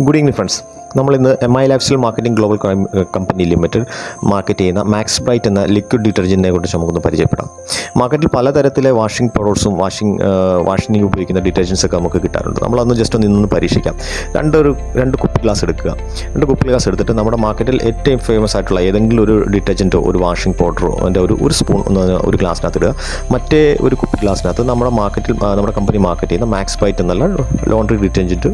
Good evening friends. നമ്മളിന്ന് MI lifestyle marketing global company limited market ചെയ്യുന്ന max bright എന്ന liquid ഡിറ്റർജൻറ്റിനെ കുറിച്ച് നമുക്കൊന്ന് പരിചയപ്പെടാം. മാർക്കറ്റിൽ പലതരത്തിലെ വാഷിംഗ് പൗഡേഴ്സും വാഷിംഗ് ഉപയോഗിക്കുന്ന ഡിറ്റർജൻസ് ഒക്കെ നമുക്ക് കിട്ടാറുണ്ട്. നമ്മളതൊന്ന് ജസ്റ്റ് ഒന്ന് പരീക്ഷിക്കാം. രണ്ട് കുപ്പി ഗ്ലാസ് എടുക്കുക. രണ്ട് കുപ്പി ഗ്ലാസ് എടുത്തിട്ട് നമ്മുടെ മാർക്കറ്റിൽ ഏറ്റവും ഫേമസ് ആയിട്ടുള്ള ഏതെങ്കിലും ഒരു ഡിറ്റർജൻറ്റോ ഒരു വാഷിംഗ് പൗഡറോ അതിൻ്റെ ഒരു സ്പൂൺ ഒരു ഗ്ലാസ്സിനകത്ത് ഇടുക. മറ്റേ ഒരു കുപ്പി ഗ്ലാസ്സിനകത്ത് നമ്മുടെ കമ്പനി മാർക്കറ്റ് ചെയ്യുന്ന മാക്സ് ബ്രൈറ്റ് എന്നുള്ള ലോണ്ടറി ഡിറ്റർജൻറ്റ്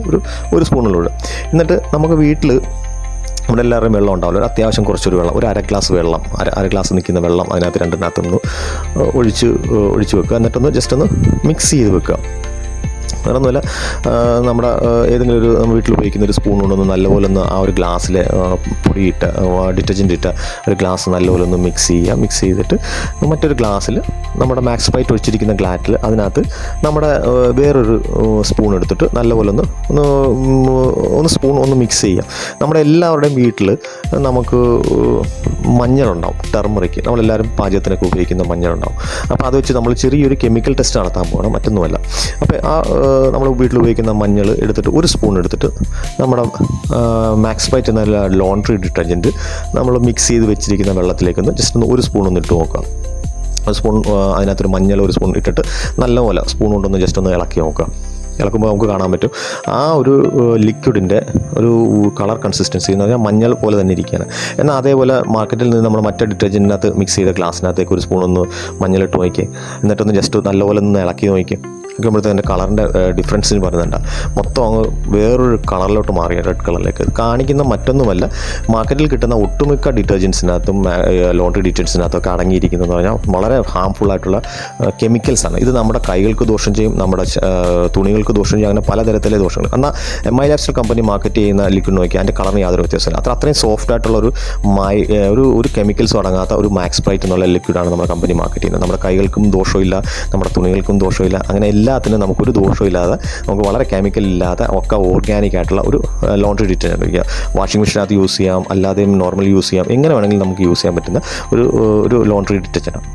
ഒരു സ്പൂണിലൂടെ. എന്നിട്ട് നമുക്ക് വീട്ടിൽ നമ്മുടെ എല്ലാവരുടെയും വെള്ളം ഉണ്ടാവില്ല, ഒരു അത്യാവശ്യം കുറച്ചൊരു വെള്ളം, ഒരു അര ഗ്ലാസ് വെള്ളം, അര ഗ്ലാസ് നിൽക്കുന്ന വെള്ളം അതിനകത്ത് രണ്ടിനകത്തൊന്ന് ഒഴിച്ച് വെക്കുക. എന്നിട്ടൊന്ന് ജസ്റ്റ് ഒന്ന് മിക്സ് ചെയ്ത് വെക്കുക. വേറൊന്നുമില്ല, നമ്മുടെ ഏതെങ്കിലും ഒരു വീട്ടിൽ ഉപയോഗിക്കുന്ന ഒരു സ്പൂൺ കൊണ്ടൊന്ന് നല്ലപോലെ ഒന്ന് ആ ഒരു ഗ്ലാസ്സിൽ പൊടിയിട്ട് ഡിറ്റർജൻറ്റ് ഇട്ട ഒരു ഗ്ലാസ് നല്ലപോലെ ഒന്ന് മിക്സ് ചെയ്യുക. മിക്സ് ചെയ്തിട്ട് മറ്റൊരു ഗ്ലാസ്സിൽ നമ്മുടെ മാക്സ് ബ്രൈറ്റ് ഒഴിച്ചിരിക്കുന്ന ഗ്ലാറ്റിൽ അതിനകത്ത് നമ്മുടെ വേറൊരു സ്പൂൺ എടുത്തിട്ട് നല്ലപോലെ ഒന്ന് സ്പൂൺ ഒന്ന് മിക്സ് ചെയ്യുക. നമ്മുടെ എല്ലാവരുടെയും വീട്ടിൽ നമുക്ക് മഞ്ഞളുണ്ടാവും, ടെർമറിക്ക്, നമ്മളെല്ലാവരും പാചകത്തിനൊക്കെ ഉപയോഗിക്കുന്ന മഞ്ഞളുണ്ടാവും. അപ്പോൾ അത് വെച്ച് നമ്മൾ ചെറിയൊരു കെമിക്കൽ ടെസ്റ്റ് നടത്താൻ പോകണം, മറ്റൊന്നുമല്ല. അപ്പോൾ നമ്മൾ വീട്ടിൽ ഉപയോഗിക്കുന്ന മഞ്ഞൾ എടുത്തിട്ട് ഒരു സ്പൂൺ എടുത്തിട്ട് നമ്മുടെ മാക്സ് ബ്രൈറ്റ് എന്ന ലോണ്ടറി ഡിറ്റർജൻറ്റ് നമ്മൾ മിക്സ് ചെയ്ത് വെച്ചിരിക്കുന്ന വെള്ളത്തിലേക്കൊന്ന് ജസ്റ്റ് ഒരു സ്പൂൺ ഒന്ന് ഇട്ട് നോക്കുക. ഒരു സ്പൂൺ അതിനകത്തൊരു മഞ്ഞൾ ഒരു സ്പൂൺ ഇട്ടിട്ട് നല്ലപോലെ സ്പൂൺ കൊണ്ടൊന്ന് ജസ്റ്റ് ഒന്ന് ഇളക്കി നോക്കുക. ഇളക്കുമ്പോൾ നമുക്ക് കാണാൻ പറ്റും ആ ഒരു ലിക്വിഡിൻ്റെ ഒരു കളർ കൺസിസ്റ്റൻസി എന്ന് പറഞ്ഞാൽ മഞ്ഞൾ പോലെ തന്നെ ഇരിക്കുകയാണ്. എന്നാൽ അതേപോലെ മാർക്കറ്റിൽ നിന്ന് നമ്മൾ മറ്റേ ഡിറ്റർജൻറ്റിനകത്ത് മിക്സ് ചെയ്ത ഗ്ലാസ്സിനകത്തേക്ക് ഒരു സ്പൂൺ ഒന്ന് മഞ്ഞളിട്ട് നോക്കി, എന്നിട്ടൊന്ന് ജസ്റ്റ് നല്ലപോലെ ഒന്ന് ഇളക്കി നോക്കി നോക്കുമ്പോഴത്തേക്ക് അതിൻ്റെ കളറിൻ്റെ ഡിഫറൻസിന് പറയുന്നുണ്ട്. മൊത്തം അങ്ങ് വേറൊരു കളറിലോട്ട് മാറിയ റെഡ് കളറിലേക്ക് കാണിക്കുന്ന മറ്റൊന്നുമല്ല, മാർക്കറ്റിൽ കിട്ടുന്ന ഒട്ടുമിക്ക ഡിറ്റർജൻസിനകത്തും ലോണ്ടറി ഡിറ്റർജൻസിനകത്തൊക്കെ അടങ്ങിയിരിക്കുന്നതെന്ന് പറഞ്ഞാൽ വളരെ ഹാംഫുള്ളായിട്ടുള്ള കെമിക്കൽസാണ്. ഇത് നമ്മുടെ കൈകൾക്ക് ദോഷം ചെയ്യും, നമ്മുടെ തുണികൾക്ക് ദോഷം ചെയ്യും, അങ്ങനെ പലതരത്തിലെ ദോഷങ്ങൾ. എന്നാൽ MI ലൈഫ്സ്റ്റൈൽ കമ്പനി മാർക്കറ്റ് ചെയ്യുന്ന ലിക്വിഡ് നോക്കിയാൽ അതിൻ്റെ കളറിന് യാതൊരു വ്യത്യാസമില്ല. അത്രയും സോഫ്റ്റ് ആയിട്ടുള്ള ഒരു കെമിക്കൽസ് അടങ്ങാത്ത ഒരു മാക്സ് ബ്രൈറ്റ് എന്നുള്ള ലിക്വിഡാണ് നമ്മുടെ കമ്പനി മാർക്കറ്റ് ചെയ്യുന്നത്. നമ്മുടെ കൈകൾക്കും ദോഷമില്ല, നമ്മുടെ തുണികൾക്കും ദോഷമില്ല, അങ്ങനെ എല്ലാത്തിനും നമുക്കൊരു ദോഷമില്ലാതെ നമുക്ക് വളരെ കെമിക്കൽ ഇല്ലാതെ ഒക്കെ ഓർഗാനിക് ആയിട്ടുള്ള ഒരു ലോണ്ടറി ഡിറ്റർജൻറ്റ് വാഷിംഗ് മെഷീനകത്ത് യൂസ് ചെയ്യാം, അല്ലാതെയും നോർമൽ യൂസ് ചെയ്യാം, എങ്ങനെ വേണമെങ്കിലും നമുക്ക് യൂസ് ചെയ്യാൻ പറ്റുന്ന ഒരു ലോണ്ടറി ഡിറ്റർജൻറ്റാണ്.